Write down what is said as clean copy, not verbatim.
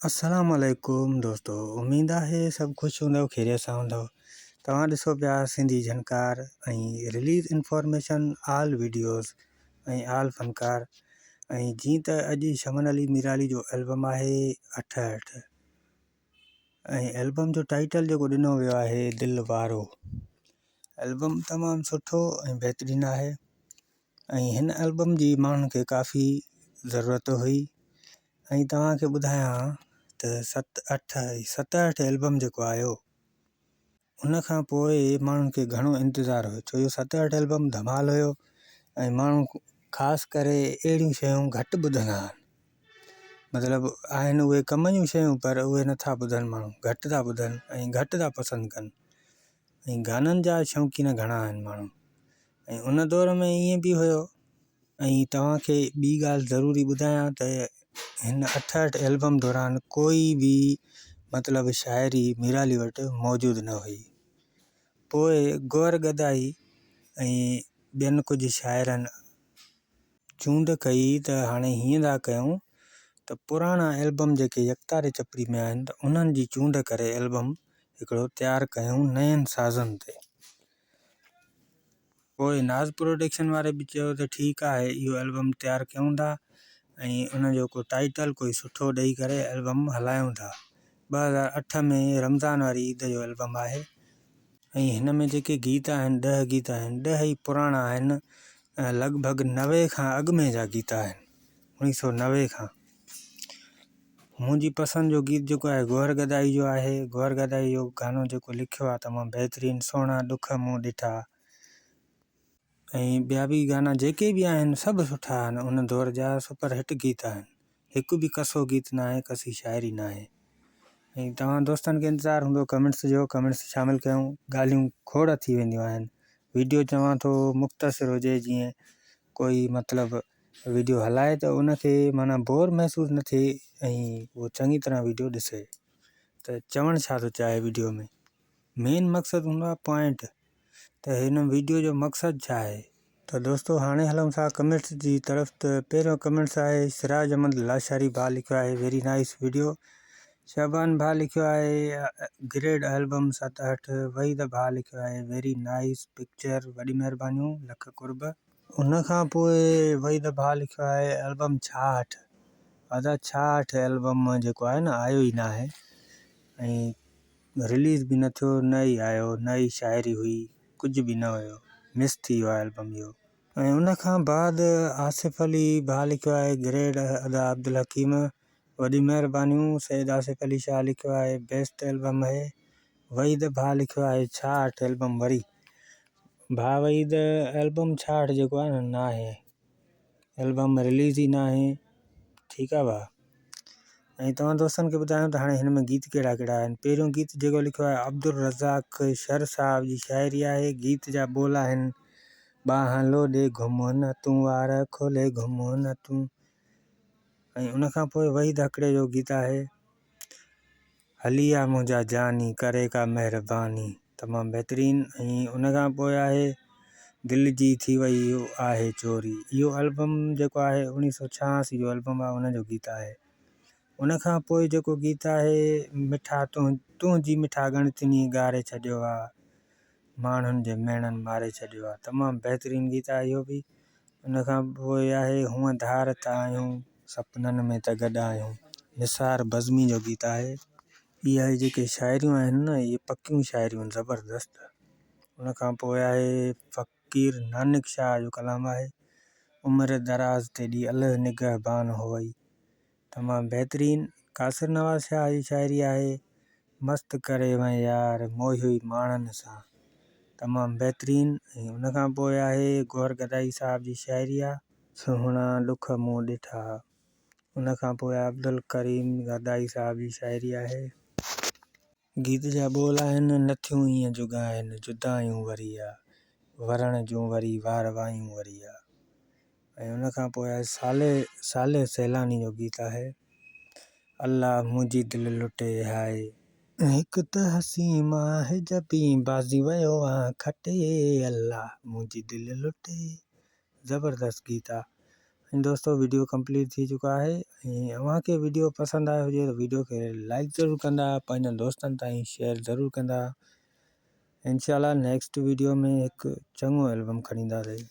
अस्सलाम वालेकुम दोस्तों, उम्मीद आहे सभु ख़ुशि हूंदव, ख़ैरियत सां हूंदव। तव्हां ॾिसो पिया सिंधी झनकार ऐं रिलीज़ इंफॉर्मेशन आल वीडियोज़ ऐं आल फ़नकार। ऐं जीअं त अॼु शमन अली मीराली जो एल्बम आहे 68 ऐं एल्बम जो टाइटल जेको ॾिनो वियो आहे दिलि वारो। एल्बम तमामु सुठो ऐं बहितरीनु आहे ऐं हिन एल्बम जी माण्हुनि खे काफ़ी ज़रूरत हुई। ऐं तव्हांखे ॿुधायां त 67 एल्बम जेको आयो उन खां पोइ माण्हुनि खे घणो इंतज़ारु हुयो, छो जो 67 एल्बम धमाल हुयो ऐं माण्हू ख़ासि करे अहिड़ियूं शयूं घटि ॿुधंदा आहिनि। मतिलबु आहिनि उहे कम जूं शयूं पर उहे नथा ॿुधनि, माण्हू घटि था ॿुधनि ऐं घटि था पसंदि कनि। ऐं गाननि जा शौक़ीन घणा आहिनि माण्हू। ऐं उन दौर में ईअं बि हुयो। ऐं तव्हांखे ॿी ॻाल्हि ज़रूरी ॿुधायां त हिन 68 एल्बम दौरान कोई बि मतिलबु शाइरी मीराली वटि मौजूदु न हुई। पोइ गौर गदाई ऐं ॿियनि कुझु शाइरनि चूंड कई त हाणे हीअं था कयूं त पुराणा एल्बम जेके यकतारे चपड़ी में आहिनि त उन्हनि जी चूंड करे एल्बम हिकिड़ो तयारु कयूं नयनि साज़नि ते। पोइ नाज़ प्रोडक्शन वारे बि चयो त ठीकु आहे, इहो एल्बम तयारु कयूं था ऐं उनजो को टाइटल कोई सुठो ॾेई करे एल्बम हलायूं था। 2008 में रमज़ान वारी ईद जो एल्बम आहे ऐं हिन में जेके गीत आहिनि 10 गीत आहिनि, 10 ई पुराणा आहिनि, लॻभॻि 90 खां अॻु में जा गीत आहिनि, 1990 खां। मुंहिंजी पसंदि जो गीत जेको आहे गौर गदाई जो आहे। गौर गदाई जो गानो जेको लिखियो आहे तमामु बहितरीनु, सुहिणा ॾुख मूं ॾिठा ऐं ॿिया बि गाना जेके बि आहिनि सभु सुठा आहिनि, उन दौर जा सुपर हिट गीत आहिनि। हिकु बि कसो गीत न आहे, कसी शाइरी न आहे। ऐं तव्हां दोस्तनि खे इंतज़ारु हूंदो कमेंट्स जो, कमेंट्स शामिलु कयूं, ॻाल्हियूं खोड़ थी वेंदियूं आहिनि। वीडियो चवां थो मुख़्तसिर हुजे, जीअं कोई मतिलबु वीडियो हलाए त उनखे माना बोर महसूसु न थिए ऐं उहो चङी तरह वीडियो ॾिसे। त चवणु छा थो चाहे वीडियो में, मेन मक़सदु हूंदो आहे पॉइंट, त हिन वीडियो जो मक़सदु छा आहे। त दोस्तों हाणे हलूं था कमेंट्स जी तरफ़। त पहिरियों कमेंट्स आहे सिराज अहमद लाशारी भाउ लिखियो आहे, वेरी नाइस वीडियो। शहबान भाउ लिखियो आहे ग्रेड एल्बम 67। वहीद भाउ लिखियो आहे वेरी नाइस पिक्चर, वॾी महिरबानियूं, लख कुर्ब। उन खां पोइ वहीद भाउ लिखियो आहे एल्बम 66। 66 एल्बम जेको आहे न आयो ई न आहे ऐं रिलीज़ बि न थियो, न ई आयो, न ई शाइरी हुई, कुझु बि न हुयो, मिस थी वियो आहे एल्बम इहो। ऐं उन खां बाद आसिफ़ अली भाउ लिखियो आहे ग्रेड अदा अब्दुल हकीम, वॾी महिरबानियूं। सैयद आसिफ़ अली शाह लिखियो आहे बेस्ट एल्बम है। वहीद भाउ लिखियो आहे 66 एल्बम वरी। भाउ वहीद एल्बम 66 जेको आहे न आहे, एल्बम रिलीज़ ई न आहे। ठीकु आहे भाउ। ऐं तव्हां दोस्तनि खे ॿुधायूं त हाणे हिन में गीत कहिड़ा कहिड़ा आहिनि। पहिरियों गीत जेको लिखियो आहे अब्दुल रज़ाक शर साहब जी शाइरी आहे। गीत जा बोल आहिनि बाह लोॾे घुम न तूं, वार खोले घुम न तूं। ऐं उन खां पोइ वहीद हकिड़े जो गीत आहे हलिया मुंहिंजा जानी करे का महिरबानी, तमामु बहितरीनु। ऐं उन खां पोइ आहे दिलि जी थी वई आहे चोरी। इहो एल्बम जेको आहे 1986 जो एल्बम आहे, उनजो गीत आहे। उन खां पोइ जेको गीत आहे मिठा तुंहिंजी मिठा ॻणितिनी ॻारे छॾियो आहे, माण्हुनि जे मेणनि मारे छॾियो आहे, तमामु बहितरीनु गीत आहे इहो बि। उन खां पोइ आहे हूअं धार त आहियूं, सपननि में त गॾु आहियूं, निसार बज़मी जो गीत आहे। इहे जेके शाइरियूं आहिनि न, इहे पकियूं शाइरियूं आहिनि, ज़बरदस्तु। उन खां पोइ आहे फ़क़ीर नानक शाह जो कलाम आहे उमिरि दराज़ तेॾी अल निगहबान हुअई, तमामु बहितरीनु। कासिर नवाज़ शाह जी शाइरी आहे मस्तु करे वञ यार मोही हुई माण्हनि सां, तमामु बहितरीनु। ऐं उन खां पोइ आहे गौर गदाई साहब जी शाइरी आहे सुहिणा ॾुख मूं ॾिठा। उन खां पोइ अब्दुल करीम गदाई साहब जी शाइरी आहे। गीत जा बोल आहिनि नथियूं ईअं जुगाइनि जुदायूं वरी आहे, वरण जूं वरी वार वायूं वरी आहे। ऐं उन खां पोइ आहे साले सैलानी जो गीत आहे अल्लाह मुंहिंजी दिलि लुटे हाय, हिकु त हसी मां हिजबी बाज़ी वियो आहे खटे, अल्लाह मुंहिंजी दिलि लुटे, ज़बरदस्त गीत आहे। दोस्तों वीडियो कंप्लीट थी चुका है। तव्हांखे वीडियो पसंदि आयो हुजे त वीडियो खे लाइक ज़रूरु कंदा, पंहिंजनि दोस्तनि ताईं शेयर ज़रूरु कंदा। इंशाल्लाह नेक्स्ट वीडियो में हिकु चङो एल्बम खणी ईंदासीं।